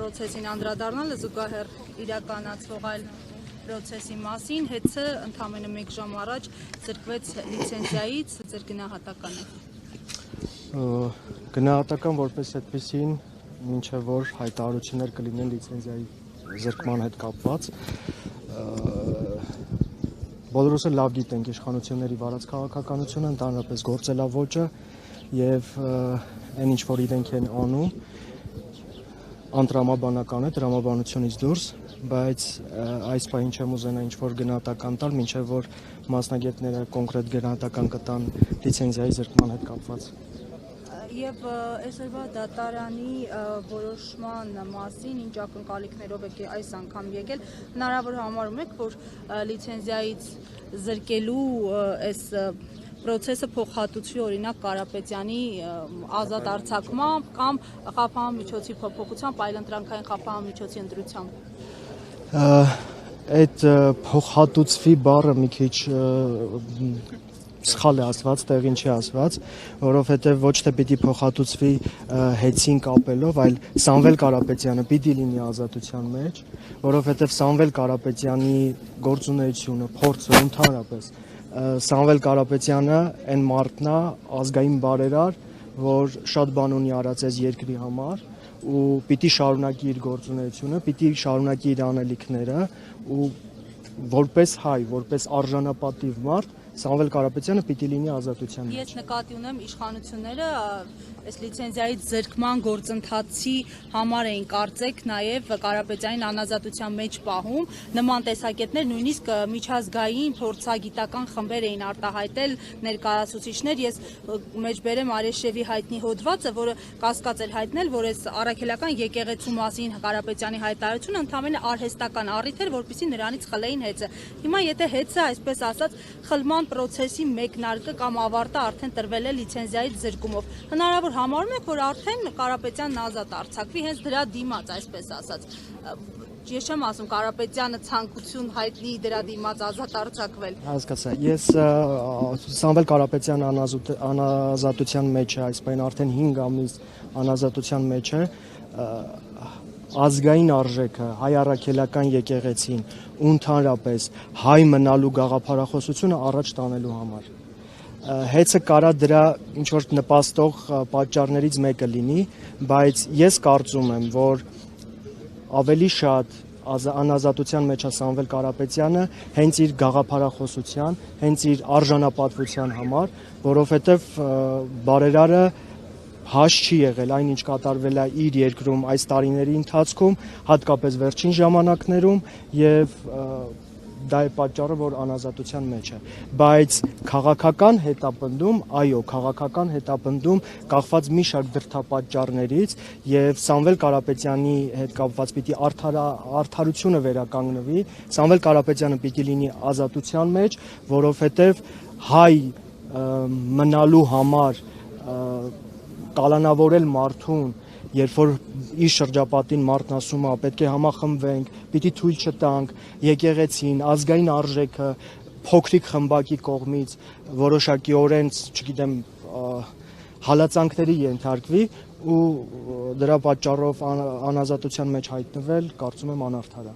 պրոցեսին անդրադառնալը զուգահեռ իրականացվող այլ պրոցեսի մասին հետը ընդամենը 1 ժամ առաջ զրկվեց լիցենզիայից, ձեր գնահատականը։ Գնահատական որպես այդպեսին, մինչև որ հայտարարություններ կլինեն լիցենզիայի զրկման հետ կապված, բոլորս էլ լավ գիտենք իշխանությունների վարած քաղաքականությունը, ընդհանրապես գործելավոճը եւ այն ինչ որ իրենք են անում, անտրամաբանական է, տրամաբանությունից դուրս, բայց այս պահին չեմ ուզենա ինչ որ գնահատական տալ, մինչև որ մասնագետները կոնկրետ գնահատական կտան լիցենզիայի զրկման հետ կապված։ Եվ այսօրվա դատարանի որոշման մասին, ինչ ակնկալիքներով եք այս անգամ եկել, հնարավոր համարում եք, որ լիցենզիայից զրկելու այս պրոցեսը փոխհատուցվի օրինակ Կարապետյանի ազատ արձակմամբ կամ խափանամիջոցի փոփոխությամբ, այլընտրանքային խափանամիջոցի ընտրությամբ։ Այդ փոխհատուցվի բառը մի քիչ սխալ է ասված, տեղին չի ասված, որովհետև ոչ թե պիտի փոխհատուցվի հեծին կապելով, այլ Սամվել Կարապետյանը պիտի լինի ազատության մեջ, որովհետև Սամվել Կարապետյանի գործունեությունը, փորձը ընդհանրապես Սամվել Կարապետյանը այն մարդն է, ազգային բարերար, որ շատ բան ունի արած այս երկրի համար ու պիտի շարունակի իր գործունեությունը, պիտի շարունակի իր անելիքները ու որպես հայ, որպես արժանապատիվ մարդ Սամվել Կարապետյանը պիտի լինի ազատության մեջ։ Ես նկատի ունեմ իշխանությունները այս լիցենզիայի զրկման գործընթացի համար էին կարծեք նաև Կարապետյանին անազատության մեջ պահում, նման տեսակետներ նույնիսկ միջազգային փորձագիտական խմբեր էին արտահայտել ներկայացուցիչներ, ես մեջբերեմ Արեշևի հայտնի հոդվածը, որը կասկած էր հայտնել, որ այս առաքելական եկեղեցու մասին Կարապետյանի հայտարարությունը ընդամենը արհեստական առիթ էր, որպեսզի նրանից խլեին հեծը։ Հիմա եթե հեծը, այսպես ասած, խլման պրոցեսի մեկնարկը կամ ավարտը արդեն տրվել է լիցենզիայից զրկումով, հնարավոր համարում եք, որ արդեն Կարապետյանն ազատ արձակվի հենց դրա դիմաց, այսպես ասած։ Ես չեմ ասում Կարապետյանը ցանկություն հայտնի դրա դիմաց ազատ արձակվել։ Հասկացա, ես Սամվել Կարապետյանը անազատության մեջ է, այս պայն արդեն 5 ամիս անազատության մեջ է, ազգային արժեքը, հայ առաքելական եկեղեցին ու ընդհանրապես հայ մնալու գաղափարախոսությունը առաջ տանելու համար։ Հեծը կարա դրա ինչ որ նպաստող պատճառներից մեկը լինի, բայց ես կարծում եմ, որ ավելի շատ անազատության մեջ է Սամվել Կարապետյանը հենց իր գաղափարախոսության, հենց իր արժանապատվության համար, որովհետև բարերարը հաշ չի եղել այն ինչ կատարվել է իր երկրում այս տարիների ընթացքում, հատկապես վերջին ժամանակներում եւ դա է պատճառը, որ անազատության մեջ է, բայց քաղաքական հետապնդում, այո, քաղաքական հետապնդում կախված մի շարք դրդապատճառներից եւ Սամվել Կարապետյանի հետ կապված պիտի արդարությունը վերականգնվի, Սամվել Կարապետյանը պիտի լինի ազատության մեջ, որովհետեւ հայ մնալու համար կալանավորել մարդուն, երբ որ իր շրջապատին մարդն ասում է, պետք է համախմբվենք, պիտի թույլ չտանք եկեղեցին, ազգային արժեքը փոքրիկ խմբակի կողմից որոշակիորեն, չգիտեմ, հալածանքների ենթարկվի ու դրա պատճառով անազատության մեջ հայտնվել, կարծում եմ անարդար է։